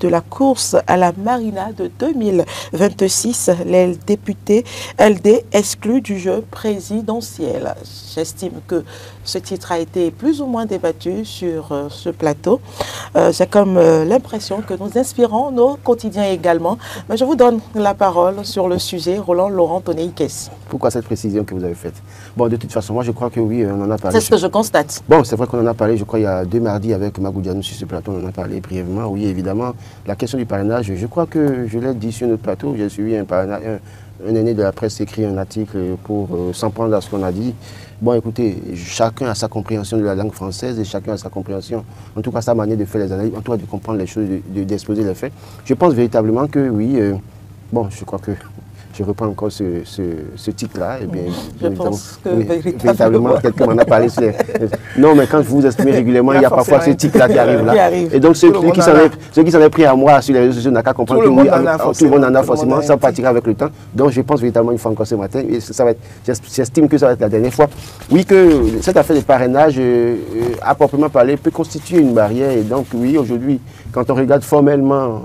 De la course à la Marina de 2026, les députés LD exclus du jeu présidentiel. J'estime que ce titre a été plus ou moins débattu sur ce plateau. J'ai comme l'impression que nous inspirons nos quotidiens également. Mais je vous donne la parole sur le sujet, Roland Laurent Tonéikès. Pourquoi cette précision que vous avez faite? Bon, de toute façon, moi je crois que oui, on en a parlé. C'est ce que je constate. Bon, c'est vrai qu'on en a parlé, je crois, il y a 2 mardis avec Magoudianou sur ce plateau, on en a parlé brièvement. Oui, évidemment, la question du parrainage, je crois que je l'ai dit sur notre plateau, j'ai suivi un aîné de la presse écrit un article pour s'en prendre à ce qu'on a dit. Bon, écoutez, chacun a sa compréhension de la langue française et chacun a sa compréhension, en tout cas sa manière de faire les analyses, en tout cas de comprendre les choses, d'exposer les faits. Je pense véritablement que oui, bon, je crois que je reprends encore ce titre-là. Eh bien, je pense que oui, véritablement, quelqu'un m'en a parlé. Non, mais quand vous vous exprimez régulièrement, il y a parfois ce titre-là qui arrive là. Et donc, ceux qui s'en est pris à moi sur les réseaux sociaux n'ont qu'à comprendre que oui, tout le monde en a forcément, ça partira avec le temps. Donc, je pense véritablement une fois encore ce matin, et j'estime que ça va être la dernière fois. Oui, que cette affaire de parrainage, à proprement parler, peut constituer une barrière. Et donc, oui, aujourd'hui, quand on regarde formellement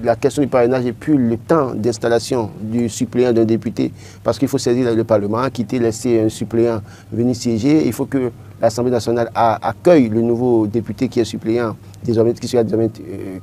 la question du parrainage et puis le temps d'installation du suppléant d'un député, parce qu'il faut saisir le Parlement, quitter, laisser un suppléant venir siéger. Il faut que l'Assemblée nationale accueille le nouveau député qui est suppléant, désormais,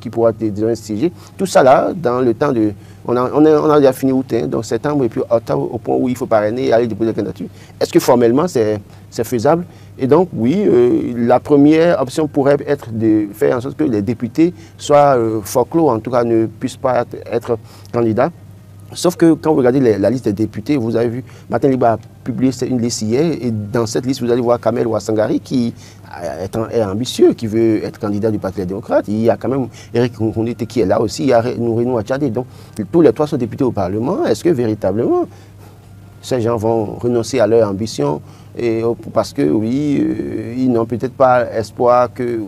qui pourra désormais siéger. Tout ça là, dans le temps de... On a déjà fini août, hein, donc septembre, et puis octobre, au point où il faut parrainer et aller déposer la candidature. Est-ce que formellement c'est faisable? Et donc, oui, la première option pourrait être de faire en sorte que les députés soient forclos, en tout cas ne puissent pas être candidats. Sauf que quand vous regardez la liste des députés, vous avez vu, Martin Liba a publié une liste hier, et dans cette liste, vous allez voir Kamel Ouassangari qui est ambitieux, qui veut être candidat du Parti démocrate. Il y a quand même Eric Nkoundete qui est là aussi, il y a Nourinou Achadé. Donc, tous les 3 sont députés au Parlement. Est-ce que véritablement, ces gens vont renoncer à leur ambition parce que, oui, ils n'ont peut-être pas espoir que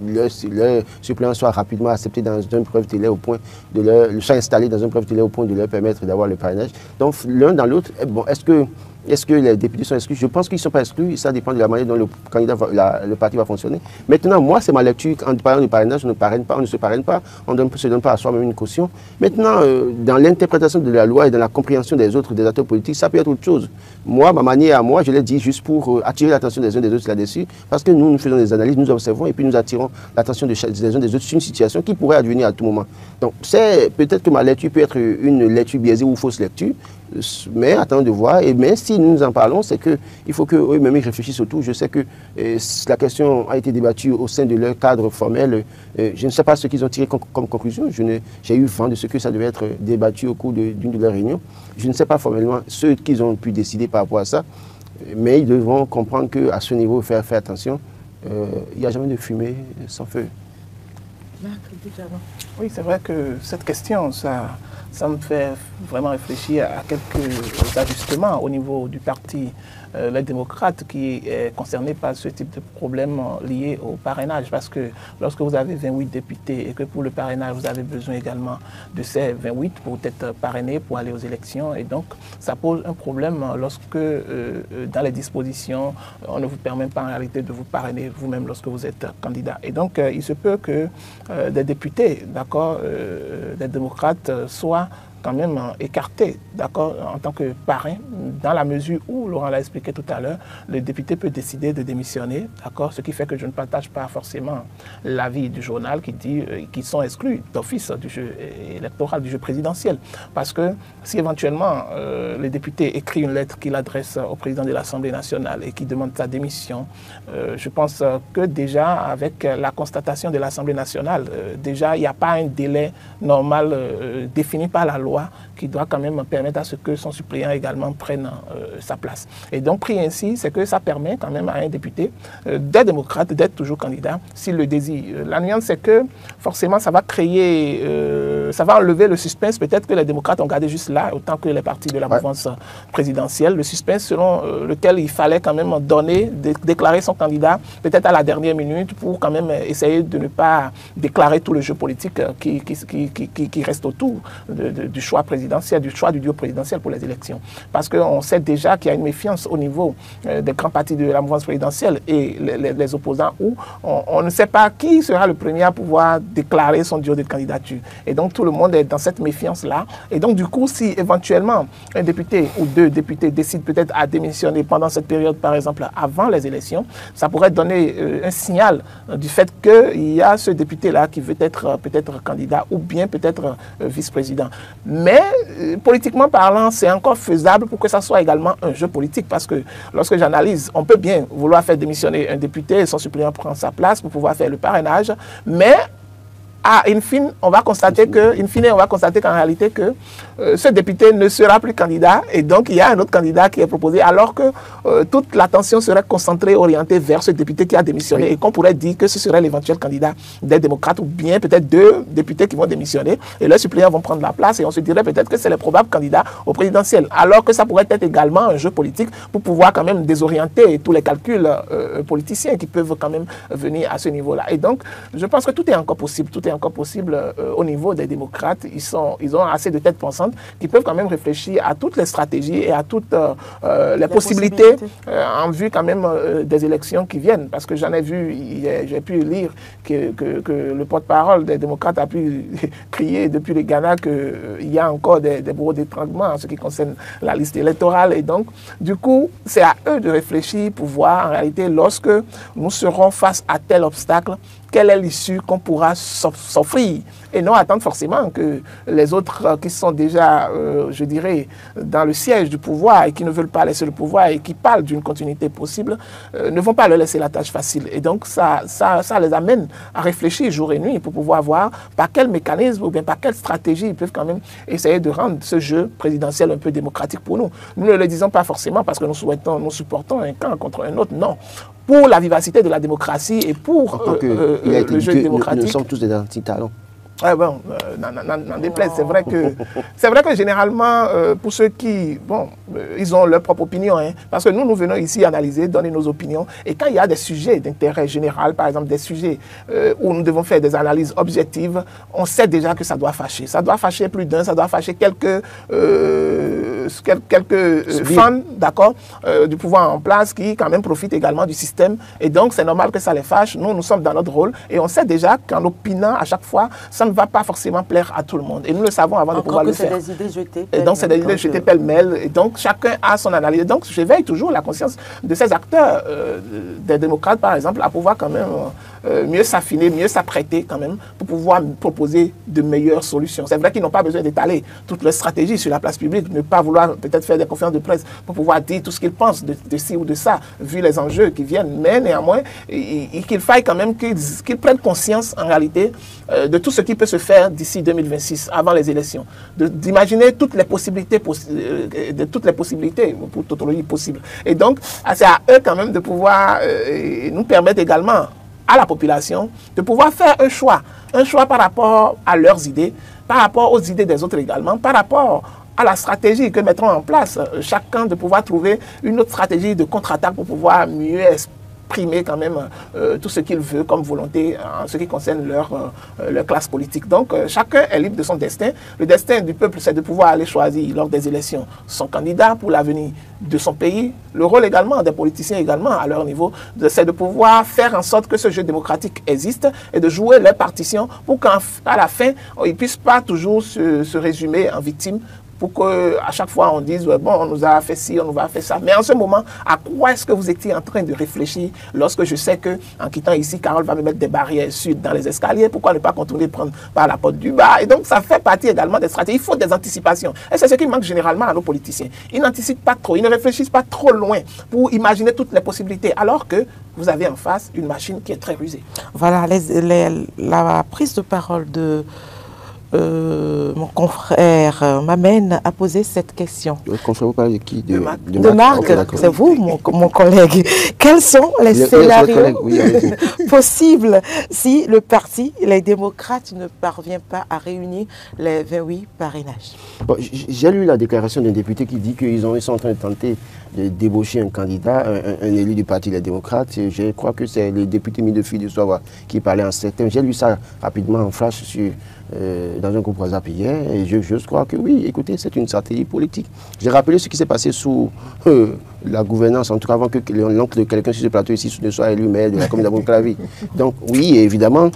leur suppléant soit rapidement accepté dans une preuve télé au point de soit installé dans une preuve télé au point de leur permettre d'avoir le parrainage. Donc, l'un dans l'autre, bon, est-ce que les députés sont exclus? Je pense qu'ils ne sont pas exclus, ça dépend de la manière dont le parti va fonctionner. Maintenant, moi, c'est ma lecture. En parlant du parrainage, on ne parraine pas, on ne se parraine pas, on ne se donne pas à soi-même une caution. Maintenant, dans l'interprétation de la loi et dans la compréhension des acteurs politiques, ça peut être autre chose. Moi, ma manière à moi, je l'ai dit juste pour attirer l'attention des uns des autres là-dessus, parce que nous faisons des analyses, nous observons et puis nous attirons l'attention des uns des autres sur une situation qui pourrait advenir à tout moment. Donc, peut-être que ma lecture peut être une lecture biaisée ou fausse lecture, mais attendons de voir. Mais si nous en parlons, c'est qu'il faut qu'eux-mêmes réfléchissent autour. Je sais que la question a été débattue au sein de leur cadre formel. Je ne sais pas ce qu'ils ont tiré comme conclusion. J'ai eu vent de ce que ça devait être débattu au cours d'une de leurs réunions. Je ne sais pas formellement ce qu'ils ont pu décider par rapport à ça. Mais ils devront comprendre qu'à ce niveau, faire attention. Il n'y a jamais de fumée sans feu. Oui, c'est vrai que cette question, ça me fait vraiment réfléchir à quelques ajustements au niveau du parti les démocrates qui est concerné par ce type de problème lié au parrainage. Parce que lorsque vous avez 28 députés et que pour le parrainage, vous avez besoin également de ces 28 pour être parrainés, pour aller aux élections. Et donc, ça pose un problème lorsque, dans les dispositions, on ne vous permet pas en réalité de vous parrainer vous-même lorsque vous êtes candidat. Et donc, il se peut que des députés, d'accord, des démocrates soient quand même écarté, d'accord, en tant que parrain, dans la mesure où, Laurent l'a expliqué tout à l'heure, le député peut décider de démissionner, d'accord, ce qui fait que je ne partage pas forcément l'avis du journal qui dit qu'ils sont exclus d'office du jeu électoral, du jeu présidentiel. Parce que si éventuellement le député écrit une lettre qu'il adresse au président de l'Assemblée nationale et qui demande sa démission, je pense que déjà, avec la constatation de l'Assemblée nationale, déjà, il n'y a pas un délai normal défini par la loi qui doit quand même permettre à ce que son suppléant également prenne sa place. Et donc, pris ainsi, c'est que ça permet quand même à un député des démocrates d'être toujours candidat s'il le désire. La nuance, c'est que forcément, ça va créer, ça va enlever le suspense. Peut-être que les démocrates ont gardé juste là, autant que les partis de la mouvance présidentielle, le suspense selon lequel il fallait quand même déclarer son candidat, peut-être à la dernière minute, pour quand même essayer de ne pas déclarer tout le jeu politique qui reste autour du du choix présidentiel, du choix du duo présidentiel pour les élections. Parce qu'on sait déjà qu'il y a une méfiance au niveau des grands partis de la mouvance présidentielle et les opposants, où on ne sait pas qui sera le premier à pouvoir déclarer son duo de candidature. Et donc tout le monde est dans cette méfiance-là. Et donc du coup, si éventuellement un député ou deux députés décident peut-être à démissionner pendant cette période, par exemple avant les élections, ça pourrait donner un signal du fait qu'il y a ce député-là qui veut être peut-être candidat ou bien peut-être vice-président. Mais politiquement parlant, c'est encore faisable pour que ça soit également un jeu politique, parce que lorsque j'analyse, on peut bien vouloir faire démissionner un député et son suppléant prend sa place pour pouvoir faire le parrainage, mais in fine, on va constater qu'en réalité que ce député ne sera plus candidat, et donc il y a un autre candidat qui est proposé, alors que toute l'attention serait concentrée, orientée vers ce député qui a démissionné, oui. Et qu'on pourrait dire que ce serait l'éventuel candidat des démocrates, ou bien peut-être deux députés qui vont démissionner et leurs suppléants vont prendre la place, et on se dirait peut-être que c'est le probable candidat au présidentiel, alors que ça pourrait être également un jeu politique pour pouvoir quand même désorienter tous les calculs politiciens qui peuvent quand même venir à ce niveau-là. Et donc, je pense que tout est encore possible, encore possible au niveau des démocrates. Ils ont assez de têtes pensantes qui peuvent quand même réfléchir à toutes les stratégies et à toutes les possibilités en vue quand même des élections qui viennent. Parce que j'en ai vu, j'ai pu lire que le porte-parole des démocrates a pu crier depuis le Ghana qu'il y a encore des bureaux d'étranglement en ce qui concerne la liste électorale. Et donc, du coup, c'est à eux de réfléchir pour voir en réalité, lorsque nous serons face à tel obstacle, quelle est l'issue qu'on pourra s'offrir, et non attendre forcément que les autres qui sont déjà, je dirais, dans le siège du pouvoir et qui ne veulent pas laisser le pouvoir et qui parlent d'une continuité possible, ne vont pas leur laisser la tâche facile. Et donc ça les amène à réfléchir jour et nuit pour pouvoir voir par quel mécanisme ou bien par quelle stratégie ils peuvent quand même essayer de rendre ce jeu présidentiel un peu démocratique pour nous. Nous ne le disons pas forcément parce que nous supportons un camp contre un autre, non. Pour la vivacité de la démocratie et pour le jeu démocratique. Nous sommes tous des anti-talents. Ouais, bon, n'en déplaise, c'est vrai que généralement, pour ceux qui, ils ont leur propre opinion, hein, parce que nous venons ici analyser, donner nos opinions, et quand il y a des sujets d'intérêt général, par exemple des sujets où nous devons faire des analyses objectives, on sait déjà que ça doit fâcher plus d'un, ça doit fâcher quelques fans, d'accord, du pouvoir en place qui quand même profitent également du système, et donc c'est normal que ça les fâche. Nous sommes dans notre rôle, et on sait déjà qu'en opinant à chaque fois, ça ne va pas forcément plaire à tout le monde. Et nous le savons avant de pouvoir le faire. Des idées jetées. Et donc, c'est des idées jetées pêle-mêle. Et donc, chacun a son analyse. Donc, j'éveille toujours la conscience de ces acteurs, des démocrates, par exemple, à pouvoir quand même mieux s'affiner, mieux s'apprêter quand même, pour pouvoir proposer de meilleures solutions. C'est vrai qu'ils n'ont pas besoin d'étaler toute leur stratégie sur la place publique, ne pas vouloir peut-être faire des conférences de presse pour pouvoir dire tout ce qu'ils pensent de ci ou de ça, vu les enjeux qui viennent. Mais néanmoins, qu'il faille quand même qu'ils prennent conscience, en réalité, de tout ce qui peut se faire d'ici 2026, avant les élections. D'imaginer toutes les possibilités, pour tautologie possible. Et donc, c'est à eux quand même de pouvoir nous permettre également, à la population, de pouvoir faire un choix par rapport à leurs idées, par rapport aux idées des autres également, par rapport à la stratégie que mettront en place chacun, de pouvoir trouver une autre stratégie de contre-attaque pour pouvoir mieux exprimer quand même tout ce qu'il veut comme volonté en ce qui concerne leur classe politique. Donc chacun est libre de son destin. Le destin du peuple, c'est de pouvoir aller choisir lors des élections son candidat pour l'avenir de son pays. Le rôle également des politiciens également à leur niveau, c'est de pouvoir faire en sorte que ce jeu démocratique existe et de jouer les partitions pour qu'à la fin, ils ne puissent pas toujours se résumer en victimes, pour qu'à chaque fois on dise, bon, on nous a fait ci, on nous a fait ça. Mais en ce moment, à quoi est-ce que vous étiez en train de réfléchir lorsque je sais qu'en quittant ici, Carole va me mettre des barrières sud dans les escaliers? Pourquoi ne pas continuer de prendre par la porte du bas? Et donc, ça fait partie également des stratégies. Il faut des anticipations. Et c'est ce qui manque généralement à nos politiciens. Ils n'anticipent pas trop, ils ne réfléchissent pas trop loin pour imaginer toutes les possibilités, alors que vous avez en face une machine qui est très rusée. Voilà, la prise de parole de mon confrère m'amène à poser cette question. Le confrère, vous parlez de qui? De Marc, okay, c'est vous, mon collègue. Quels sont les scénarios possibles si le parti, les démocrates, ne parvient pas à réunir les 28 parrainages? Bon, j'ai lu la déclaration d'un député qui dit qu'ils sont en train de tenter de débaucher un candidat, un élu du parti des démocrates. Je crois que c'est le député Midefil de Soava qui parlait en septembre. J'ai lu ça rapidement en flash sur dans un groupe WhatsApp hier, et je crois que oui, écoutez, c'est une stratégie politique. J'ai rappelé ce qui s'est passé sous la gouvernance, en tout cas avant que l'oncle de quelqu'un sur ce plateau ici ne soit élu maire de la commune d'Abou-Clavi. Donc oui, évidemment,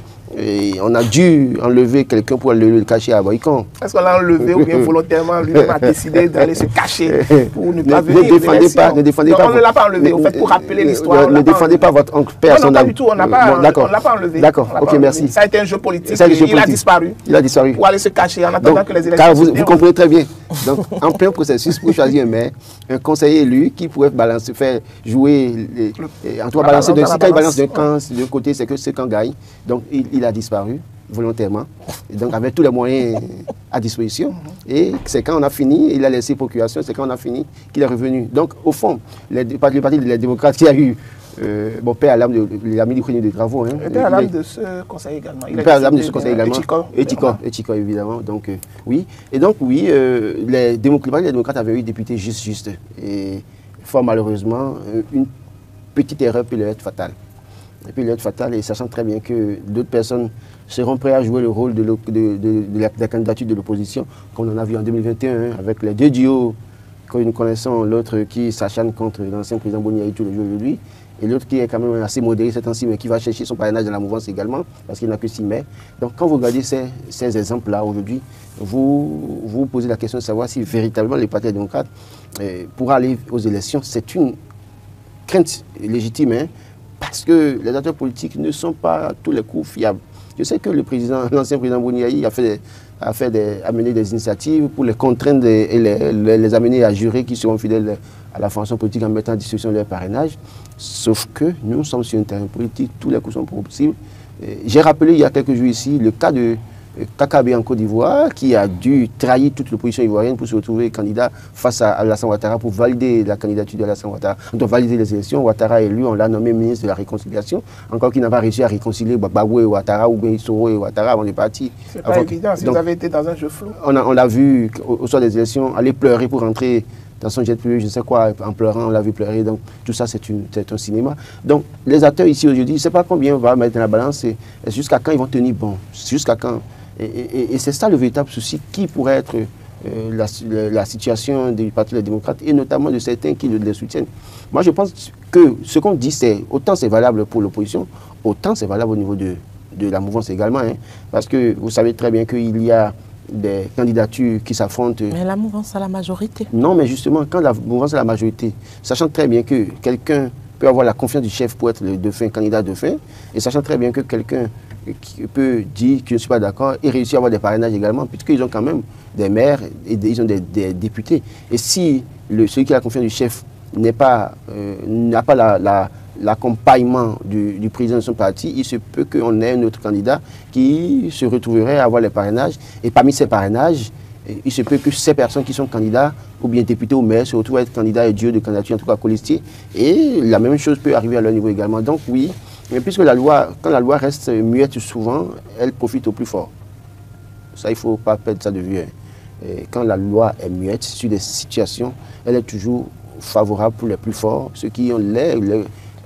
on a dû enlever quelqu'un pour le cacher à Boycon. Est-ce qu'on l'a enlevé ou bien volontairement lui-même a décidé d'aller se cacher pour ne pas venir? Ne défendez pas. On ne l'a pas enlevé, au fait, pour rappeler l'histoire. Ne défendez pas votre oncle père. Non, pas du tout, on ne l'a pas enlevé. D'accord, ok, merci. Ça a été un jeu politique, il a disparu. Il a disparu. Pour aller se cacher en attendant que les élections... Car vous comprenez très bien. Donc, en plein processus, pour choisir un maire, un conseiller élu qui pourrait balancer, faire jouer, en tout cas balancer, si quand il balance d'un camp, d'un côté, c'est que ce camp gagne. Donc, il a disparu volontairement, et donc avec tous les moyens à disposition. Et c'est quand on a fini, il a laissé procuration, c'est quand on a fini qu'il est revenu. Donc, au fond, le parti des démocrates qui a eu mon père à l'âme de l'ami du premier des travaux. Le père à l'âme de ce conseil également. Le père à l'âme de ce conseil également. Etiko, évidemment. Donc, oui. Et donc, oui, les démocrates avaient eu des députés juste. Et fort malheureusement, une petite erreur peut leur être fatale. Et puis leur être fatale, et sachant très bien que d'autres personnes seront prêts à jouer le rôle de la candidature de l'opposition, comme on en a vu en 2021, avec les deux duos que nous connaissons, l'autre qui s'acharne contre l'ancien président Boniaï tous les jours aujourd'hui, et l'autre qui est quand même assez modéré ces temps-ci, mais qui va chercher son parrainage dans la mouvance également, parce qu'il n'a que 6 mai. Donc quand vous regardez ces exemples-là aujourd'hui, vous posez la question de savoir si véritablement les partis démocrates, pour aller aux élections, c'est une crainte légitime, hein, parce que les acteurs politiques ne sont pas à tous les coups fiables. Je sais que l'ancien président Boniaï a amené des initiatives pour les contraindre et les amener à jurer qu'ils seront fidèles à la formation politique en mettant à disposition leur parrainage. Sauf que nous sommes sur un terrain politique, tous les coups sont possibles. J'ai rappelé il y a quelques jours ici le cas de Kakabe en Côte d'Ivoire, qui a dû trahir toute l'opposition ivoirienne pour se retrouver candidat face à Alassane Ouattara pour valider la candidature d'Alassane Ouattara. On doit valider les élections. Ouattara est élu, on l'a nommé ministre de la Réconciliation. Encore qu'il n'a pas réussi à réconcilier Gbagbo et Ouattara ou bien Soro et Ouattara avant les partis. C'est pas évident, si vous avez été dans un jeu flou. On l'a vu au soir des élections aller pleurer pour rentrer dans son jet privé, je ne sais quoi, en pleurant, on l'a vu pleurer. Donc tout ça, c'est un cinéma. Donc les acteurs ici aujourd'hui, je ne sais pas combien on va mettre dans la balance, et jusqu'à quand ils vont tenir bon, jusqu'à quand. Et c'est ça le véritable souci qui pourrait être la situation du Parti des démocrates et notamment de certains qui les soutiennent. Moi, je pense que ce qu'on dit, c'est autant c'est valable pour l'opposition, autant c'est valable au niveau de la mouvance également. Hein, parce que vous savez très bien qu'il y a des candidatures qui s'affrontent. Mais la mouvance a la majorité. Non, mais justement, quand la mouvance a la majorité, sachant très bien que quelqu'un peut avoir la confiance du chef pour être le dauphin, candidat dauphin, et sachant très bien que quelqu'un qui peut dire que je ne suis pas d'accord et réussir à avoir des parrainages également, puisqu'ils ont quand même des maires et ils ont des députés. Et si celui qui a la confiance du chef n'a pas l'accompagnement du président de son parti, il se peut qu'on ait un autre candidat qui se retrouverait à avoir les parrainages. Et parmi ces parrainages, il se peut que ces personnes qui sont candidats ou bien députés ou maires se retrouvent à être candidats et dieux de candidature, en tout cas colistiers. Et la même chose peut arriver à leur niveau également. Donc oui, mais puisque quand la loi reste muette souvent, elle profite au plus fort. Ça, il ne faut pas perdre ça de vue. Et quand la loi est muette sur des situations, elle est toujours favorable pour les plus forts, ceux qui ont les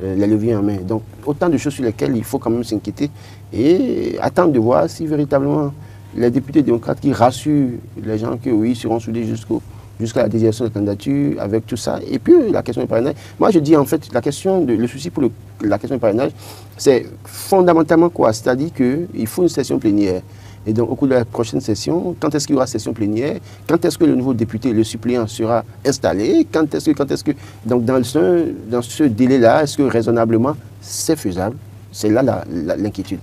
leviers en main. Donc, autant de choses sur lesquelles il faut quand même s'inquiéter et attendre de voir si véritablement les députés démocrates qui rassurent les gens que oui, ils seront soudés jusqu'à la désignation de candidature avec tout ça. Et puis, la question du parrainage. Moi, je dis en fait, le souci pour la question du parrainage, c'est fondamentalement quoi? C'est-à-dire qu'il faut une session plénière. Et donc, au cours de la prochaine session, quand est-ce qu'il y aura session plénière? Quand est-ce que le nouveau député, le suppléant, sera installé? Quand est-ce que... Donc, dans ce délai-là, est-ce que raisonnablement, c'est faisable? C'est là l'inquiétude.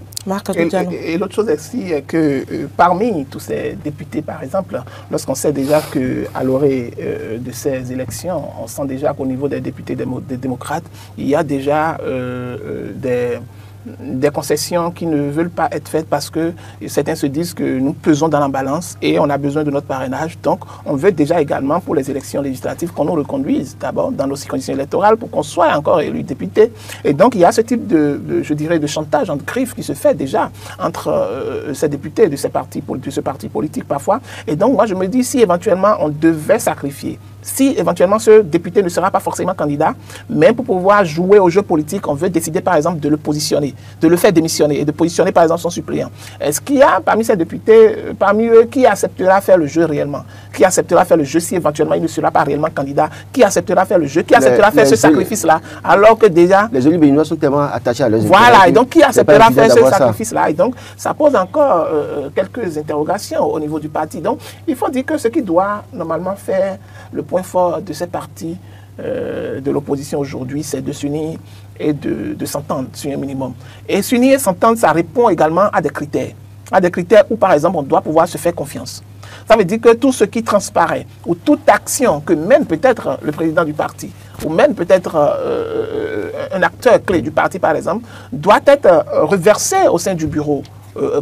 Et l'autre chose aussi est que parmi tous ces députés, par exemple, lorsqu'on sait déjà qu'à l'orée de ces élections, on sent déjà qu'au niveau des députés des démocrates, il y a déjà des concessions qui ne veulent pas être faites parce que certains se disent que nous pesons dans la balance et on a besoin de notre parrainage. Donc, on veut déjà également pour les élections législatives qu'on nous reconduise d'abord dans nos conditions électorales pour qu'on soit encore élu député. Et donc, il y a ce type je dirais, de chantage entre griffes qui se fait déjà entre ces députés de ce parti politique parfois. Et donc, moi, je me dis, si éventuellement on devait sacrifier, si éventuellement ce député ne sera pas forcément candidat, mais pour pouvoir jouer au jeu politique, on veut décider par exemple de le positionner. démissionner, de le faire démissionner et de positionner par exemple son suppléant. Est-ce qu'il y a parmi ces députés, parmi eux, qui acceptera faire le jeu réellement? Qui acceptera faire le jeu si éventuellement il ne sera pas réellement candidat? Qui acceptera faire le jeu? Qui acceptera faire ce sacrifice-là? Alors que déjà... Les élus béninois sont tellement attachés à leurs Voilà, et donc qui acceptera faire ce sacrifice-là? Et donc ça pose encore quelques interrogations au niveau du parti. Donc il faut dire que ce qui doit normalement faire le point fort de ces partis de l'opposition aujourd'hui, c'est de s'unir et de s'entendre sur un minimum. Et s'unir et s'entendre, ça répond également à des critères où, par exemple, on doit pouvoir se faire confiance. Ça veut dire que tout ce qui transparaît, ou toute action que mène peut-être le président du parti, ou mène peut-être un acteur clé du parti, par exemple, doit être reversé au sein du bureau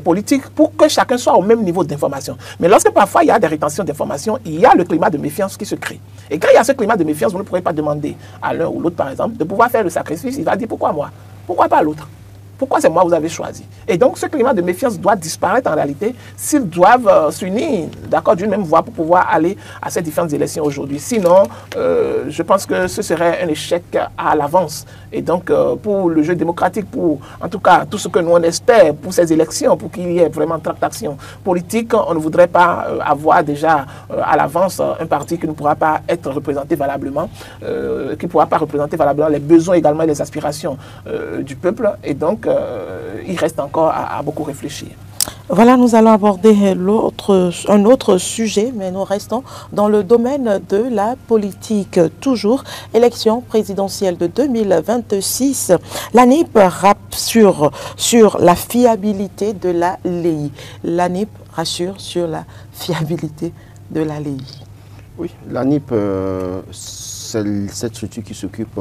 politique pour que chacun soit au même niveau d'information. Mais lorsque parfois il y a des rétentions d'informations, il y a le climat de méfiance qui se crée. Et quand il y a ce climat de méfiance, vous ne pourrez pas demander à l'un ou l'autre, par exemple, de pouvoir faire le sacrifice. Il va dire pourquoi moi? Pourquoi pas l'autre? Pourquoi c'est moi que vous avez choisi? Et donc ce climat de méfiance doit disparaître en réalité s'ils doivent s'unir, d'accord, d'une même voie pour pouvoir aller à ces différentes élections aujourd'hui. Sinon, je pense que ce serait un échec à l'avance. Et donc pour le jeu démocratique, pour en tout cas tout ce que nous on espère pour ces élections, pour qu'il y ait vraiment tractation politique, on ne voudrait pas avoir déjà à l'avance un parti qui ne pourra pas être représenté valablement, qui ne pourra pas représenter valablement les besoins également et les aspirations du peuple. Et donc il reste encore à beaucoup réfléchir. Voilà, nous allons aborder un autre sujet, mais nous restons dans le domaine de la politique. Toujours, élection présidentielle de 2026. L'ANIP rassure sur la fiabilité de la LEI. L'ANIP rassure sur la fiabilité de la LEI. Oui, l'ANIP, c'est cette structure qui s'occupe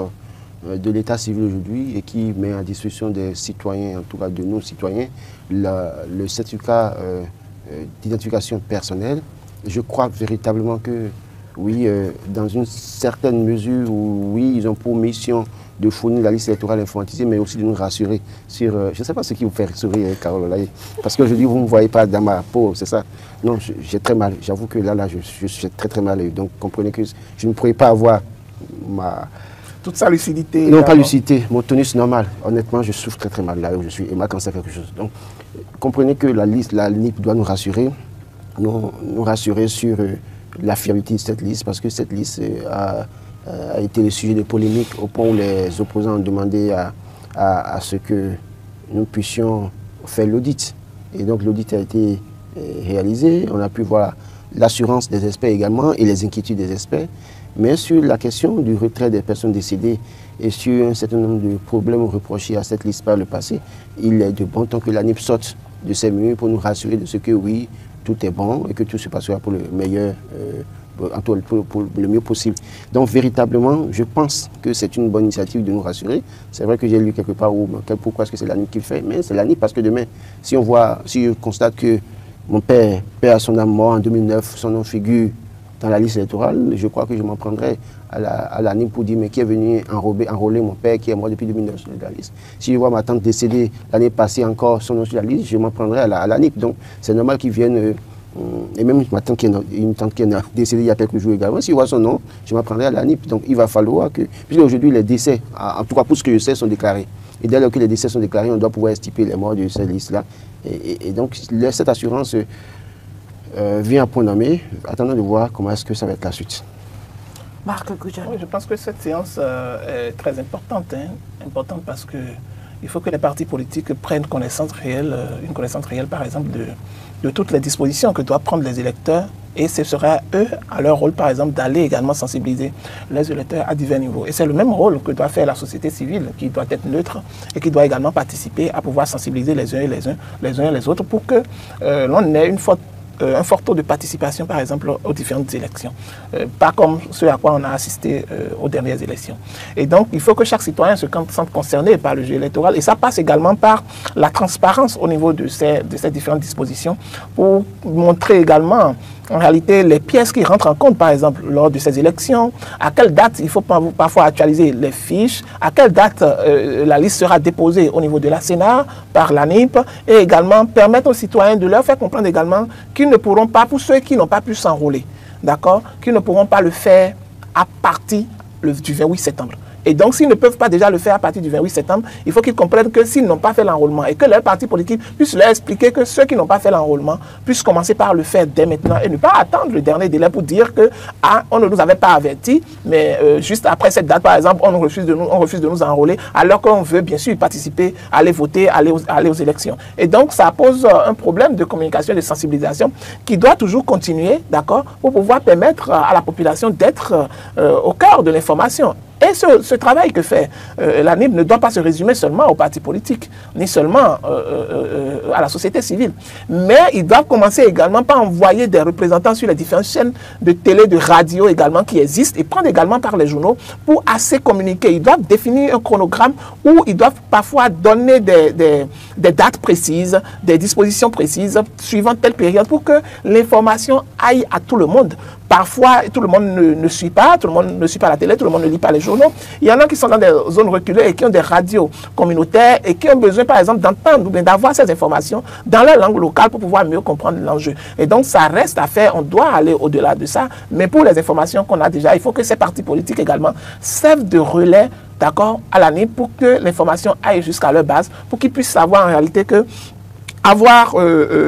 de l'état civil aujourd'hui et qui met à disposition des citoyens, en tout cas de nos citoyens, le certificat d'identification personnelle. Je crois véritablement que, oui, dans une certaine mesure, où, oui, ils ont pour mission de fournir la liste électorale informatisée, mais aussi de nous rassurer sur... je ne sais pas ce qui vous fait sourire, Carole, là, parce qu'aujourd'hui, vous ne me voyez pas dans ma peau, c'est ça? Non, j'ai très mal. J'avoue que là, je suis très mal. Donc, comprenez que je ne pourrais pas avoir toute sa lucidité. Non, pas lucidité, mon tonus normal. Honnêtement, je souffre très mal là où je suis et moi quand ça fait quelque chose. Donc, comprenez que la NIP doit nous rassurer sur la fiabilité de cette liste, parce que cette liste a été le sujet de polémiques au point où les opposants ont demandé à ce que nous puissions faire l'audit. Et donc l'audit a été réalisé, on a pu voir l'assurance des experts également et les inquiétudes des experts. Mais sur la question du retrait des personnes décédées et sur un certain nombre de problèmes reprochés à cette liste par le passé, il est de bon temps que l'ANIP sorte de ses murs pour nous rassurer de ce que oui, tout est bon et que tout se passera pour le meilleur, pour le mieux possible. Donc véritablement, je pense que c'est une bonne initiative de nous rassurer. C'est vrai que j'ai lu quelque part pourquoi est-ce que c'est l'ANIP qui le fait, mais c'est l'ANIP parce que demain, si je constate que mon père à son âme mort en 2009, son nom figure dans la liste électorale, je crois que je m'en prendrai à l'ANIP pour dire mais qui est venu enrôler mon père qui est mort depuis 2009 sur la liste. Si je vois ma tante décédée l'année passée encore son nom sur la liste, je m'en prendrai à l'ANIP. Donc c'est normal qu'ils viennent, et même ma tante une tante qui est décédée il y a quelques jours également, si je vois son nom, je m'en prendrai à l'ANIP. Donc il va falloir que, puisque aujourd'hui les décès, en tout cas pour ce que je sais, sont déclarés. Et dès lors que les décès sont déclarés, on doit pouvoir estiper les morts de cette liste-là. Et donc cette assurance vient à point nommé. Attendons de voir comment est-ce que ça va être la suite. Marc Goudjan. Oui, je pense que cette séance est très importante. Importante parce qu'il faut que les partis politiques prennent connaissance réelle, une connaissance réelle par exemple de toutes les dispositions que doivent prendre les électeurs. Et ce sera eux, à leur rôle par exemple, d'aller également sensibiliser les électeurs à divers niveaux. Et c'est le même rôle que doit faire la société civile, qui doit être neutre et qui doit également participer à pouvoir sensibiliser les uns et les autres pour que l'on ait un fort taux de participation, par exemple, aux différentes élections. Pas comme ce à quoi on a assisté aux dernières élections. Et donc, il faut que chaque citoyen se sente concerné par le jeu électoral. Et ça passe également par la transparence au niveau de ces différentes dispositions pour montrer également, en réalité, les pièces qui rentrent en compte, par exemple, lors de ces élections, à quelle date il faut parfois actualiser les fiches, à quelle date la liste sera déposée au niveau de la Sénat, par l'ANIP, et également permettre aux citoyens de leur faire comprendre également qu'ils ne pourront pas, pour ceux qui n'ont pas pu s'enrôler, d'accord, qu'ils ne pourront pas le faire à partir du 28 septembre. Et donc, s'ils ne peuvent pas déjà le faire à partir du 28 septembre, il faut qu'ils comprennent que s'ils n'ont pas fait l'enrôlement et que leur parti politique puisse leur expliquer que ceux qui n'ont pas fait l'enrôlement puissent commencer par le faire dès maintenant et ne pas attendre le dernier délai pour dire que on ne nous avait pas averti, mais juste après cette date, par exemple, on refuse de nous enrôler, alors qu'on veut bien sûr participer, aller voter, aller aux élections. Et donc, ça pose un problème de communication et de sensibilisation qui doit toujours continuer, d'accord, pour pouvoir permettre à la population d'être au cœur de l'information. Et ce travail que fait l'ANIP ne doit pas se résumer seulement aux partis politiques, ni seulement à la société civile. Mais ils doivent commencer également par envoyer des représentants sur les différentes chaînes de télé, de radio également qui existent, et prendre également par les journaux pour assez communiquer. Ils doivent définir un chronogramme où ils doivent parfois donner des dates précises, des dispositions précises, suivant telle période, pour que l'information aille à tout le monde. Parfois, tout le monde ne suit pas, tout le monde ne suit pas la télé, tout le monde ne lit pas les journaux. Il y en a qui sont dans des zones reculées et qui ont des radios communautaires et qui ont besoin, par exemple, d'entendre ou bien d'avoir ces informations dans leur langue locale pour pouvoir mieux comprendre l'enjeu. Et donc, ça reste à faire, on doit aller au-delà de ça. Mais pour les informations qu'on a déjà, il faut que ces partis politiques également servent de relais, d'accord, à l'ANIP pour que l'information aille jusqu'à leur base, pour qu'ils puissent savoir en réalité que avoir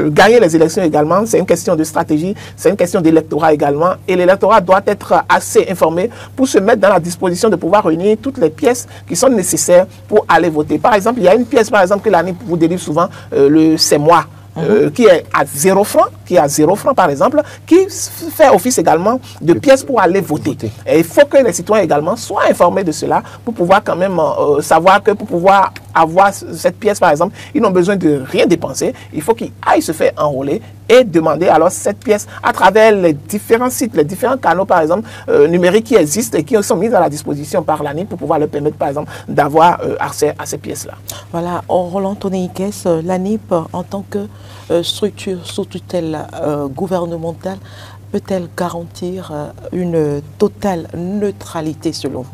gagné les élections également, c'est une question de stratégie, c'est une question d'électorat également. Et l'électorat doit être assez informé pour se mettre dans la disposition de pouvoir réunir toutes les pièces qui sont nécessaires pour aller voter. Par exemple, il y a une pièce, par exemple, que l'ANIP vous délivre souvent, le C'est moi. Qui est à 0 francs, par exemple, qui fait office également de pièces pour aller voter. Et il faut que les citoyens également soient informés de cela pour pouvoir quand même savoir que pour pouvoir avoir cette pièce, par exemple, ils n'ont besoin de rien dépenser. Il faut qu'ils aillent se faire enrôler et demander alors cette pièce à travers les différents sites, les différents canaux, par exemple, numériques qui existent et qui sont mis à la disposition par l'ANIP pour pouvoir leur permettre, par exemple, d'avoir accès à ces pièces-là. Voilà, Roland Tonné-Ikes, l'ANIP, en tant que structure sous tutelle gouvernementale, peut-elle garantir une totale neutralité selon vous?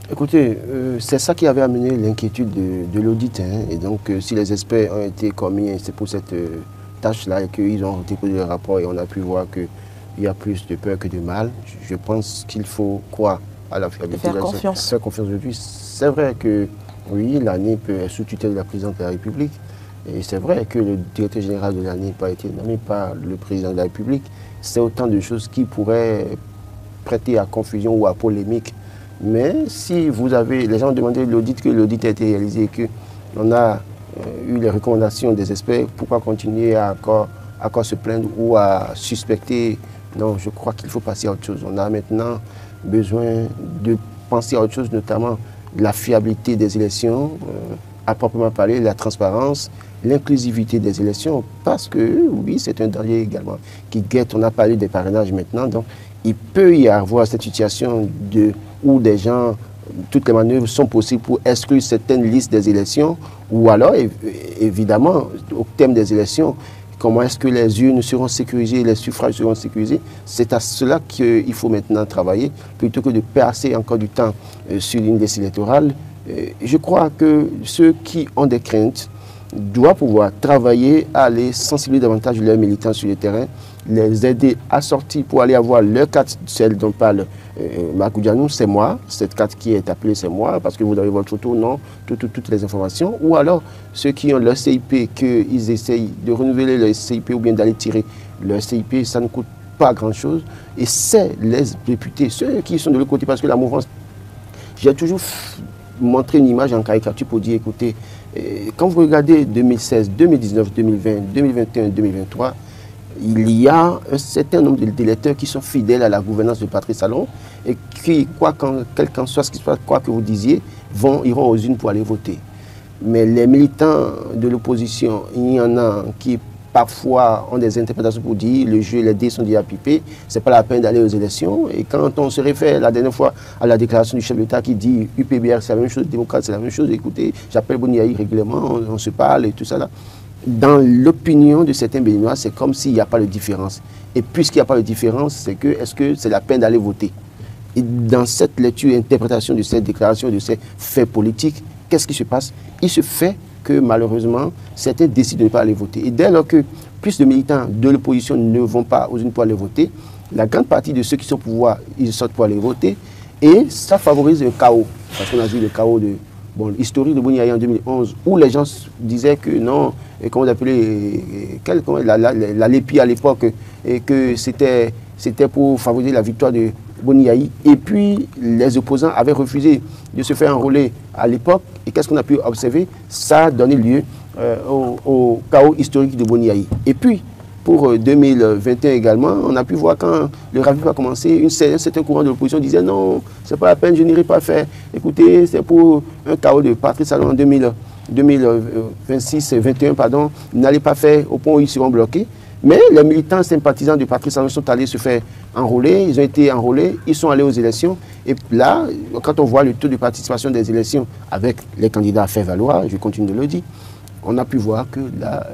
Écoutez, c'est ça qui avait amené l'inquiétude de l'audit. Hein. Et donc, si les experts ont été commis, c'est pour cette tâche-là et qu'ils ont déposé le rapport et on a pu voir qu'il y a plus de peur que de mal, je pense qu'il faut croire à la fiabilité. Faire confiance. Faire confiance aujourd'hui. C'est vrai que, oui, l'ANIP est sous tutelle de la présidente de la République. Et c'est vrai que le directeur général de l'ANIP a été nommé par le président de la République. C'est autant de choses qui pourraient prêter à confusion ou à polémique. Mais si vous avez, les gens ont demandé l'audit, que l'audit a été réalisé et qu'on a eu les recommandations des experts, pourquoi continuer à encore se plaindre ou à suspecter? Non, je crois qu'il faut passer à autre chose. On a maintenant besoin de penser à autre chose, notamment la fiabilité des élections, à proprement parler, la transparence, l'inclusivité des élections, parce que oui, c'est un danger également qui guette. On a parlé des parrainages maintenant, donc il peut y avoir cette situation où des gens, toutes les manœuvres sont possibles pour exclure certaines listes des élections, ou alors, évidemment, au thème des élections, comment est-ce que les urnes seront sécurisées, les suffrages seront sécurisés. C'est à cela qu'il faut maintenant travailler, plutôt que de passer encore du temps sur une liste électorale. Je crois que ceux qui ont des craintes doivent pouvoir travailler à les sensibiliser davantage leurs militants sur le terrain, les aider à sortir pour aller avoir leur carte, celle dont parle Makou Dianou, c'est moi, cette carte qui est appelée c'est moi, parce que vous avez votre photo, non, toutes les informations, ou alors ceux qui ont leur CIP, qu'ils essayent de renouveler leur CIP ou bien d'aller tirer leur CIP, ça ne coûte pas grand-chose, et c'est les députés, ceux qui sont de l'autre côté, parce que la mouvance, j'ai toujours montré une image en caricature pour dire, écoutez, quand vous regardez 2016, 2019, 2020, 2021, 2023, il y a un certain nombre d'électeurs qui sont fidèles à la gouvernance de Patrice Talon et qui, quel qu'en soit ce qui se passe, quoi que vous disiez, iront aux urnes pour aller voter. Mais les militants de l'opposition, il y en a qui parfois ont des interprétations pour dire le jeu, les dés sont déjà pipés, c'est pas la peine d'aller aux élections. Et quand on se réfère la dernière fois à la déclaration du chef de l'État qui dit UPBR c'est la même chose, démocrate c'est la même chose, écoutez, j'appelle Boniaï régulièrement, on se parle et tout ça là. Dans l'opinion de certains Béninois, c'est comme s'il n'y a pas de différence. Et puisqu'il n'y a pas de différence, c'est que est-ce que c'est la peine d'aller voter? Et dans cette lecture et interprétation de cette déclaration, de ces faits politiques, qu'est-ce qui se passe? Il se fait que malheureusement, certains décident de ne pas aller voter. Et dès lors que plus de militants de l'opposition ne vont pas aux urnes pour aller voter, la grande partie de ceux qui sont au pouvoir, ils sortent pour aller voter. Et ça favorise le chaos. Parce qu'on a vu le chaos historique de Boni Yayi en 2011, où les gens disaient que non, et comment on appelait, la Lépi à l'époque, et que c'était pour favoriser la victoire de Boni Yayi. Et puis, les opposants avaient refusé de se faire enrôler à l'époque. Et qu'est-ce qu'on a pu observer? Ça a donné lieu au chaos historique de Boni Yayi. Et puis, pour 2021 également, on a pu voir quand le raviv a commencé, un certain courant de l'opposition disait non, c'est pas la peine, je n'irai pas faire. Écoutez, c'est pour un chaos de Patrice Talon en 2021, pardon, n'allez pas faire au point où ils seront bloqués. Mais les militants sympathisants de Patrice Talon sont allés se faire enrôler, ils ont été enrôlés, ils sont allés aux élections. Et là, quand on voit le taux de participation des élections avec les candidats à faire valoir, je continue de le dire, on a pu voir que là,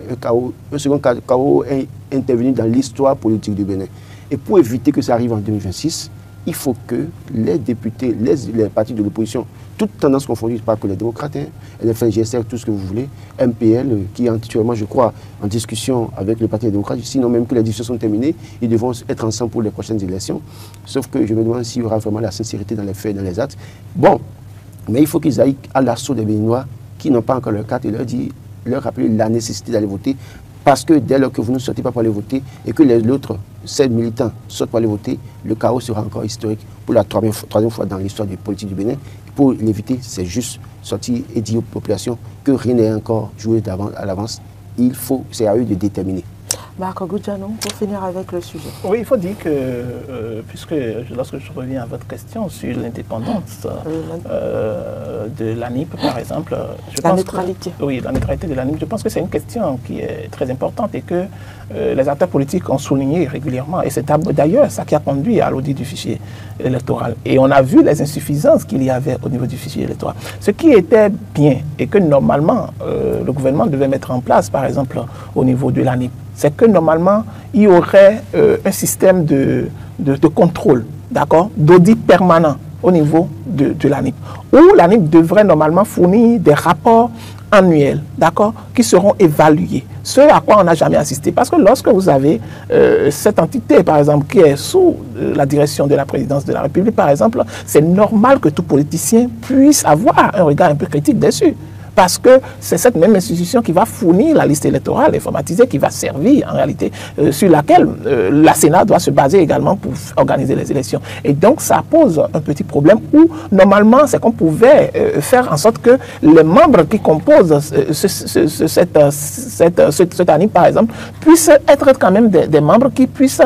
un second chaos est intervenu dans l'histoire politique du Bénin. Et pour éviter que ça arrive en 2026, il faut que les députés, les partis de l'opposition, toutes tendances confondues, pas que les démocrates, LFN, GSR, tout ce que vous voulez, MPL, qui est actuellement, je crois, en discussion avec le Parti démocrate, sinon même que les discussions sont terminées, ils devront être ensemble pour les prochaines élections. Sauf que je me demande s'il y aura vraiment la sincérité dans les faits, dans les actes. Bon, mais il faut qu'ils aillent à l'assaut des Béninois qui n'ont pas encore leur carte et leur rappeler la nécessité d'aller voter, parce que dès lors que vous ne sortez pas pour aller voter et que les autres 7 militants sortent pour aller voter, le chaos sera encore historique pour la troisième fois dans l'histoire du politique du Bénin. Pour l'éviter, c'est juste sortir et dire aux populations que rien n'est encore joué à l'avance. C'est à eux de déterminer. Marc Goudjanou, pour finir avec le sujet. Oui, il faut dire que, puisque lorsque je reviens à votre question sur l'indépendance de l'ANIP, par exemple, la neutralité. Oui, la neutralité de l'ANIP, je pense que c'est une question qui est très importante et que les acteurs politiques ont souligné régulièrement. Et c'est d'ailleurs ça qui a conduit à l'audit du fichier électoral. Et on a vu les insuffisances qu'il y avait au niveau du fichier électoral. Ce qui était bien et que normalement le gouvernement devait mettre en place, par exemple, au niveau de l'ANIP, c'est que normalement, il y aurait un système de contrôle, d'accord, d'audit permanent au niveau de l'ANIP, où l'ANIP devrait normalement fournir des rapports annuels, d'accord, qui seront évalués. Ce à quoi on n'a jamais assisté. Parce que lorsque vous avez cette entité, par exemple, qui est sous la direction de la présidence de la République, par exemple, c'est normal que tout politicien puisse avoir un regard un peu critique dessus. Parce que c'est cette même institution qui va fournir la liste électorale informatisée, qui va servir en réalité, sur laquelle la Sénat doit se baser également pour organiser les élections. Et donc ça pose un petit problème où normalement c'est qu'on pouvait faire en sorte que les membres qui composent cette ANIP par exemple puissent être quand même des membres qui puissent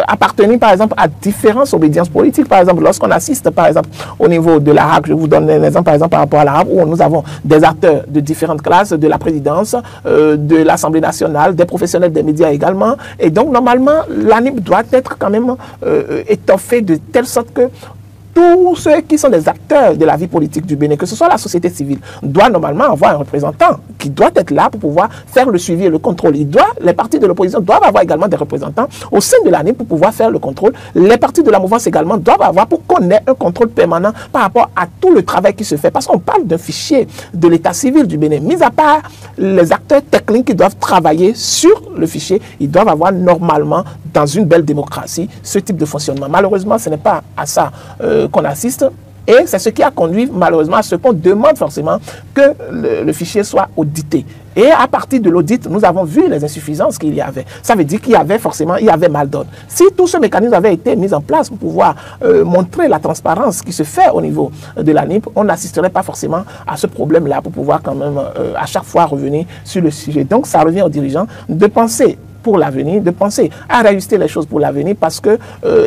appartenir par exemple à différentes obédiences politiques. Par exemple, lorsqu'on assiste par exemple au niveau de l'arabe, je vous donne un exemple par exemple par rapport à l'arabe où nous avons des de différentes classes, de la présidence, de l'Assemblée nationale, des professionnels des médias également. Et donc, normalement, l'ANIP doit être quand même étoffé de telle sorte que tous ceux qui sont des acteurs de la vie politique du Bénin, que ce soit la société civile, doit normalement avoir un représentant qui doit être là pour pouvoir faire le suivi et le contrôle. Les partis de l'opposition doivent avoir également des représentants au sein de l'ANIP pour pouvoir faire le contrôle. Les partis de la mouvance également doivent avoir pour qu'on ait un contrôle permanent par rapport à tout le travail qui se fait. Parce qu'on parle d'un fichier de l'état civil du Bénin. Mis à part les acteurs techniques qui doivent travailler sur le fichier, ils doivent avoir normalement, dans une belle démocratie, ce type de fonctionnement. Malheureusement, ce n'est pas à ça qu'on assiste, et c'est ce qui a conduit malheureusement à ce qu'on demande forcément que le fichier soit audité. Et à partir de l'audit, nous avons vu les insuffisances qu'il y avait. Ça veut dire qu'il y avait forcément, il y avait mal d'ordre. Si tout ce mécanisme avait été mis en place pour pouvoir montrer la transparence qui se fait au niveau de l'ANIP, on n'assisterait pas forcément à ce problème-là pour pouvoir quand même à chaque fois revenir sur le sujet. Donc ça revient aux dirigeants de penser pour l'avenir, de penser à réajuster les choses pour l'avenir parce que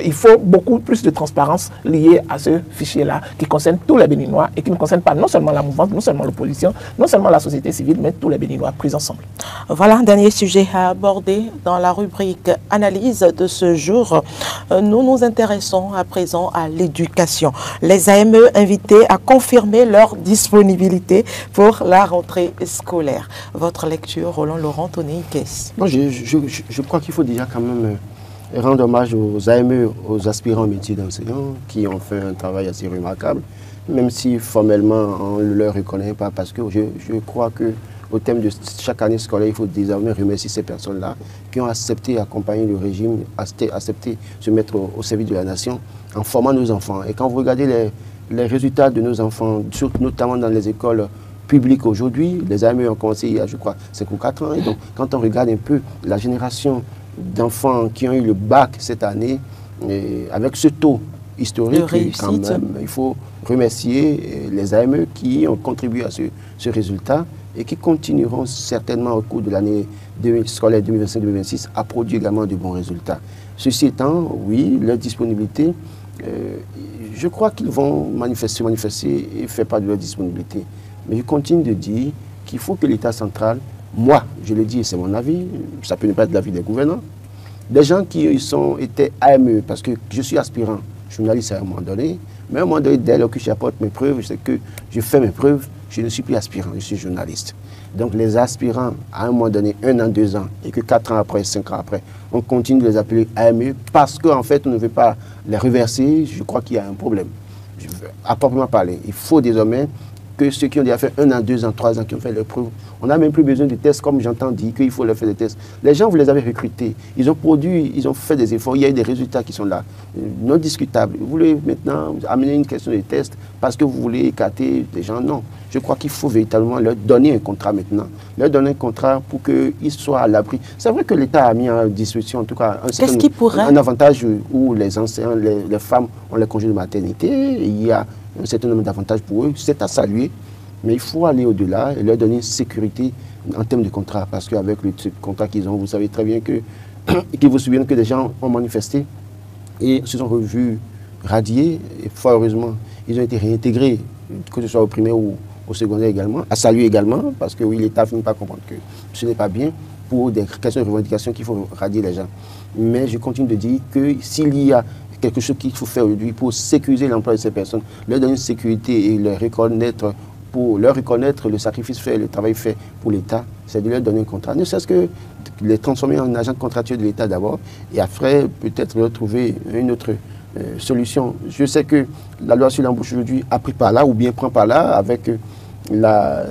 il faut beaucoup plus de transparence liée à ce fichier-là qui concerne tous les Béninois et qui ne concerne pas non seulement la mouvance, non seulement l'opposition, non seulement la société civile, mais tous les Béninois pris ensemble. Voilà un dernier sujet à aborder dans la rubrique analyse de ce jour. Nous nous intéressons à présent à l'éducation. Les AME invités à confirmer leur disponibilité pour la rentrée scolaire. Votre lecture, Roland Laurent, Tony Kess. Je crois qu'il faut déjà quand même rendre hommage aux AME, aux aspirants au métier d'enseignant qui ont fait un travail assez remarquable, même si formellement on ne le reconnaît pas, parce que je crois que au thème de chaque année scolaire, il faut désormais remercier ces personnes-là qui ont accepté accompagner le régime, accepté se mettre au service de la nation en formant nos enfants. Et quand vous regardez les résultats de nos enfants, notamment dans les écoles publiques aujourd'hui, les AME ont commencé il y a, je crois, 5 ou 4 ans. Et donc, quand on regarde un peu la génération d'enfants qui ont eu le bac cette année, avec ce taux historique, quand même, il faut remercier les AME qui ont contribué à ce résultat et qui continueront certainement au cours de l'année scolaire 2025-2026 à produire également de bons résultats. Ceci étant, oui, leur disponibilité, je crois qu'ils vont manifester et faire part de leur disponibilité. Mais je continue de dire qu'il faut que l'État central, moi, je le dis, c'est mon avis, ça peut ne pas être l'avis des gouvernants, des gens qui étaient AME, parce que je suis aspirant journaliste à un moment donné, mais à un moment donné, dès lors que j'apporte mes preuves, c'est que je fais mes preuves, je ne suis plus aspirant, je suis journaliste. Donc les aspirants, à un moment donné, 1 an, 2 ans, et que 4 ans après, 5 ans après, on continue de les appeler AME parce qu'en fait, on ne veut pas les reverser, je crois qu'il y a un problème. À proprement parler, il faut désormais que ceux qui ont déjà fait 1 an, 2 ans, 3 ans, qui ont fait leurs preuves, on n'a même plus besoin de tests, comme j'entends dire qu'il faut leur faire des tests. Les gens, vous les avez recrutés, ils ont produit, ils ont fait des efforts, il y a eu des résultats qui sont là, non discutables. Vous voulez maintenant amener une question de tests parce que vous voulez écarter des gens? Non. Je crois qu'il faut véritablement leur donner un contrat maintenant, leur donner un contrat pour qu'ils soient à l'abri. C'est vrai que l'État a mis en disposition, en tout cas, un avantage où les enseignants, les femmes ont les congés de maternité, il y a un certain nombre d'avantages pour eux, c'est à saluer. Mais il faut aller au-delà et leur donner une sécurité en termes de contrat. Parce qu'avec le contrat qu'ils ont, vous savez très bien qu'ils vous souviennent que des gens ont manifesté et se sont revus radiés. Et fort heureusement, ils ont été réintégrés, que ce soit au primaire ou au secondaire également, à saluer également, parce que oui, l'État finit par comprendre que ce n'est pas bien pour des questions de revendication qu'il faut radier les gens. Mais je continue de dire que s'il y a quelque chose qu'il faut faire aujourd'hui pour sécuriser l'emploi de ces personnes, leur donner une sécurité et leur reconnaître le sacrifice fait, le travail fait pour l'État, c'est de leur donner un contrat. Ne serait-ce que les transformer en agents contractuels de l'État d'abord, et après peut-être leur trouver une autre solution. Je sais que la loi sur l'embauche aujourd'hui a pris par là, ou bien prend par là, avec la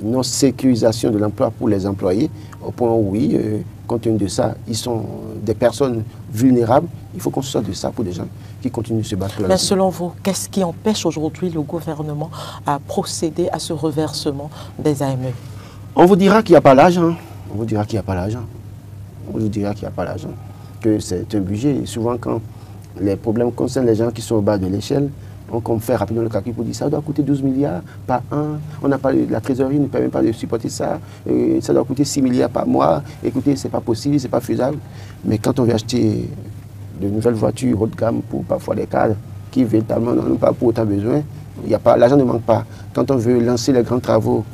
non-sécurisation de l'emploi pour les employés, au point où oui, compte tenu de ça, ils sont des personnes vulnérables. Il faut qu'on se sorte de ça pour des gens qui continuent de se battre. Mais selon vous, qu'est-ce qui empêche aujourd'hui le gouvernement à procéder à ce reversement des AME? On vous dira qu'il n'y a pas l'argent. On vous dira qu'il n'y a pas l'argent. On vous dira qu'il n'y a pas l'argent. Que c'est un budget. Et souvent, quand les problèmes concernent les gens qui sont au bas de l'échelle, on fait rapidement le calcul pour dire ça doit coûter 12 milliards par an. On n'a pas la trésorerie ne permet pas de supporter ça. Ça doit coûter 6 milliards par mois. Écoutez, c'est pas possible, c'est pas faisable. Mais quand on veut acheter de nouvelles voitures haut de gamme pour parfois des cadres qui véritablement n'en ont pas pour autant besoin, l'argent ne manque pas. Quand on veut lancer les grands travaux,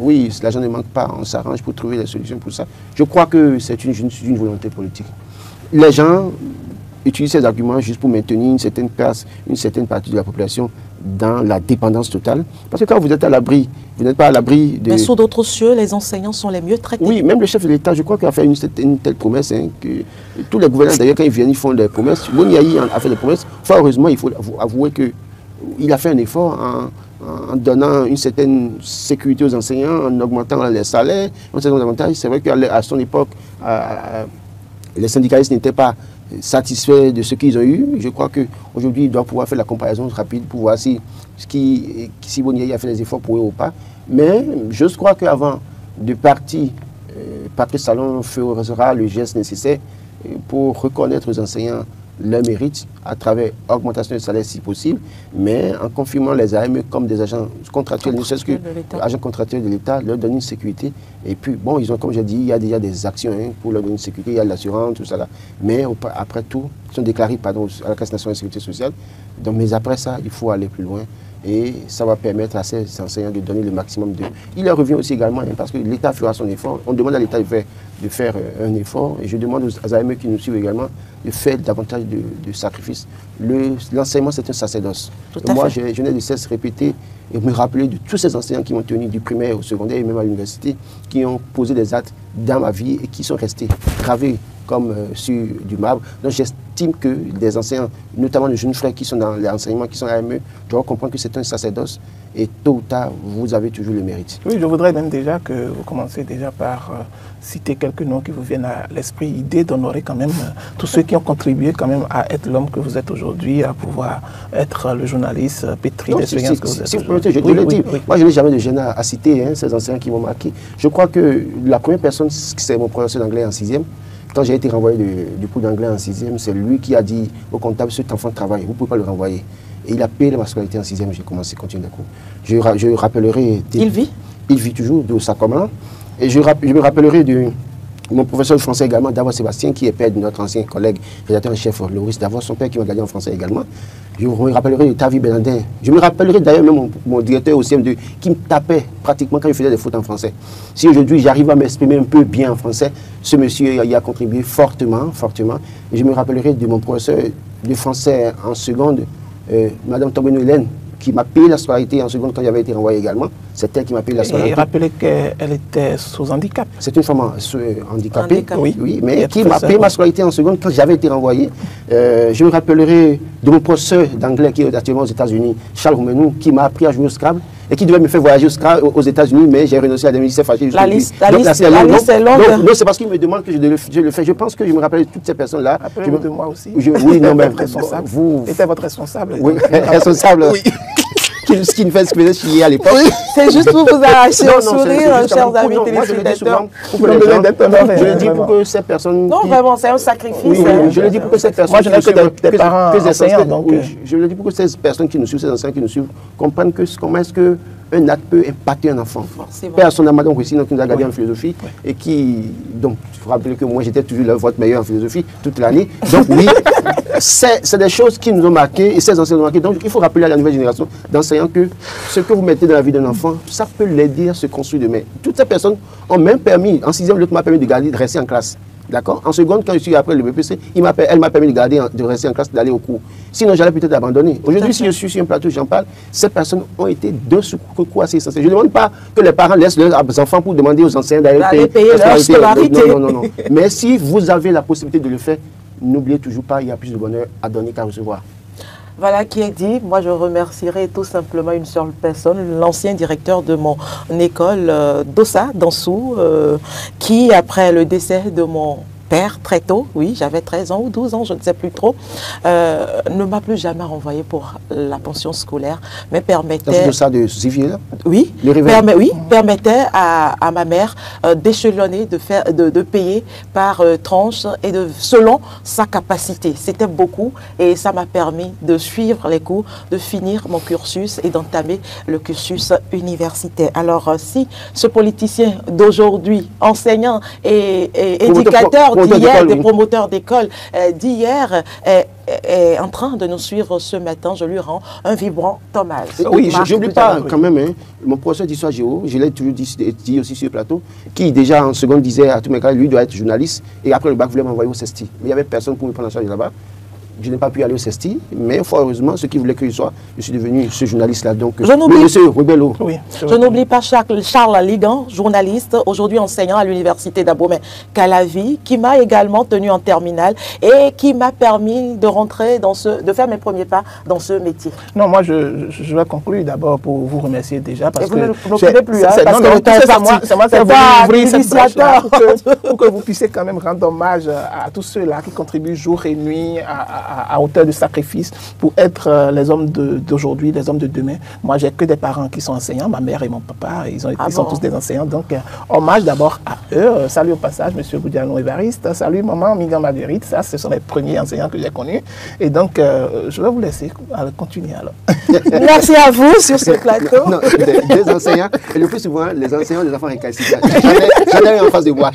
oui, l'argent ne manque pas. On s'arrange pour trouver des solutions pour ça. Je crois que c'est une volonté politique. Les gens utilisent ces arguments juste pour maintenir une certaine classe, une certaine partie de la population dans la dépendance totale. Parce que quand vous êtes à l'abri, vous n'êtes pas à l'abri de... Mais sous d'autres cieux, les enseignants sont les mieux traités. Oui, même le chef de l'État, je crois qu'il a fait une telle promesse, hein, que tous les gouvernants, d'ailleurs, quand ils viennent, ils font des promesses. Boniaï a fait des promesses. Fort heureusement, il faut avouer qu'il a fait un effort en donnant une certaine sécurité aux enseignants, en augmentant les salaires, un certain nombre d'avantages. C'est vrai qu'à son époque, les syndicalistes n'étaient pas satisfaits de ce qu'ils ont eu. Je crois qu'aujourd'hui, ils doivent pouvoir faire la comparaison rapide pour voir si Boniaï a fait des efforts pour eux ou pas. Mais je crois qu'avant de partir, Patrice Talon fera le geste nécessaire pour reconnaître aux enseignants leur mérite à travers augmentation de salaire si possible, mais en confirmant les AME comme des agents contractuels, ne serait-ce que agents contractuels de l'État, leur donner une sécurité. Et puis, bon, ils ont, comme j'ai dit, il y a déjà des actions pour leur donner une sécurité, il y a l'assurance, tout ça là. Mais après tout, ils sont déclarés à la Caisse nationale de sécurité sociale. Donc, mais après ça, il faut aller plus loin. Et ça va permettre à ces enseignants de donner le maximum de... Il leur revient aussi également, parce que l'État fera son effort. On demande à l'État de faire un effort. Et je demande aux AME qui nous suivent également de faire davantage de sacrifices. L'enseignement, c'est un sacerdoce. Moi, je n'ai de cesse répéter et me rappeler de tous ces enseignants qui m'ont tenu du primaire au secondaire et même à l'université, qui ont posé des actes dans ma vie et qui sont restés gravés comme sur du marbre. Donc j'estime que les enseignants, notamment les jeunes frères qui sont dans l'enseignement, qui sont à l'AME, doivent comprendre que c'est un sacerdoce et tôt ou tard, vous avez toujours le mérite. Oui, je voudrais même déjà que vous commencez déjà par citer quelques noms qui vous viennent à l'esprit, idée d'honorer quand même tous ceux qui ont contribué quand même à être l'homme que vous êtes aujourd'hui, à pouvoir être le journaliste pétri d'expérience que vous êtes aujourd'hui. Je te le dis, moi je n'ai jamais de gêne à citer ces enseignants qui m'ont marqué. Je crois que la première personne, c'est mon professeur d'anglais en 6e. Quand j'ai été renvoyé du cours d'anglais en 6e, c'est lui qui a dit au comptable, cet enfant travaille, vous ne pouvez pas le renvoyer. Et il a payé ma scolarité en 6e, j'ai commencé à continuer les cours. Je rappellerai... Il vit? Il vit toujours de Sacomlan. Et je me rappellerai de mon professeur de français également, Davos Sébastien, qui est père de notre ancien collègue, rédacteur en chef Loris Davos, son père qui m'a gardé en français également. Je me rappellerai de Tavi Bernardin. Je me rappellerai d'ailleurs même mon directeur au CM2 qui me tapait pratiquement quand il faisait des fautes en français. Si aujourd'hui j'arrive à m'exprimer un peu bien en français, ce monsieur y a contribué fortement, fortement. Et je me rappellerai de mon professeur de français en seconde, Madame Tombeno Hélène, qui m'a payé la scolarité en seconde quand j'avais été renvoyé également. C'est elle qui m'a payé la scolarité. Et rappelez qu'elle était sous handicap. C'est une femme handicapée, oui, mais qui m'a ça, payé ma scolarité en seconde quand j'avais été renvoyé. Je me rappellerai de mon professeur d'anglais qui est actuellement aux États-Unis, Charles Roumenou, qui m'a appris à jouer au Scrabble et qui devait me faire voyager aux États-Unis, mais j'ai renoncé à la ministère fâché. La liste est longue. Non, c'est parce qu'il me demande que je le fais. Je pense que je me rappelle de toutes ces personnes-là. Appelez-moi de moi aussi. Oui, non, mais vous... Était votre responsable. Oui, responsable. Oui. Qui ne fait ce que faisait chier à l'époque. C'est juste pour vous arracher au sourire, chers amis téléspectateurs. Je le dis pour que ces personnes... Non, vraiment, c'est un sacrifice. Oui, je le dis pour que ces personnes... Moi, je n'ai que des parents enseignants, donc... Je le dis pour que ces personnes qui nous suivent, ces enseignants qui nous suivent, comprennent comment est-ce que un acte peut impacter un enfant. Père son amadon aussi, qui nous a gardé en philosophie et qui, donc, il faut rappeler que moi j'étais toujours votre meilleur en philosophie toute l'année. Donc oui, c'est des choses qui nous ont marqué et ces enseignants nous ont marqué. Donc il faut rappeler à la nouvelle génération d'enseignants que ce que vous mettez dans la vie d'un enfant, ça peut l'aider à se construire demain. Toutes ces personnes ont même permis, en 6e, l'autre m'a permis de rester en classe. D'accord. En seconde, quand je suis après le BPC, elle m'a permis de rester en classe, d'aller au cours. Sinon, j'allais peut-être abandonner. Aujourd'hui, si je suis sur un plateau, j'en parle, ces personnes ont été d'un secours assez essentiel. Je ne demande pas que les parents laissent leurs enfants pour demander aux enseignants d'aller payer leur scolarité. Non. Mais si vous avez la possibilité de le faire, n'oubliez toujours pas, il y a plus de bonheur à donner qu'à recevoir. Voilà qui est dit. Moi, je remercierai tout simplement une seule personne, l'ancien directeur de mon école, Dossa Dansou, qui, après le décès de mon père, très tôt, oui, j'avais 13 ans ou 12 ans, je ne sais plus trop, ne m'a plus jamais renvoyé pour la pension scolaire, mais permettait... Ça de Zivier, là? Oui, permettait à ma mère d'échelonner, de payer par tranche et selon sa capacité. C'était beaucoup et ça m'a permis de suivre les cours, de finir mon cursus et d'entamer le cursus universitaire. Alors, si ce politicien d'aujourd'hui, enseignant et éducateur d'hier, des promoteurs d'école d'hier, est en train de nous suivre ce matin, je lui rends un vibrant hommage. Oui, je n'oublie pas quand même, hein, mon professeur d'histoire géo, je l'ai toujours dit aussi sur le plateau, qui déjà en seconde disait à tous mes cas, lui doit être journaliste, et après le bac voulait m'envoyer au CESTI. Mais il n'y avait personne pour me prendre en charge là-bas. Je n'ai pas pu aller au CESTI, mais fort heureusement, ce qui voulait que je sois, je suis devenu ce journaliste-là. Donc, monsieur Rubello. Oui, je n'oublie pas Charles Ligan, journaliste, aujourd'hui enseignant à l'université d'Abomey-Calavi, qui m'a également tenu en terminale et qui m'a permis de rentrer de faire mes premiers pas dans ce métier. Non, moi, je vais conclure d'abord pour vous remercier déjà. Parce et vous ne m'occupez plus, hein, parce que c'est moi qui ai ouvrir cette brèche-là pour que vous puissiez quand même rendre hommage à tous ceux-là qui contribuent jour et nuit à hauteur de sacrifice pour être les hommes d'aujourd'hui, les hommes de demain. Moi, j'ai que des parents qui sont enseignants, ma mère et mon papa, ils sont tous des enseignants. Donc, hommage d'abord à eux. Salut au passage, monsieur Goudiano Évariste. Salut maman Miguel Marguerite. Ça, ce sont les premiers enseignants que j'ai connus. Et donc, je vais vous laisser continuer alors. Merci à vous sur ce plateau. Non, des enseignants, et le plus souvent, les enseignants des enfants récalcitrants. J'en ai en face de moi.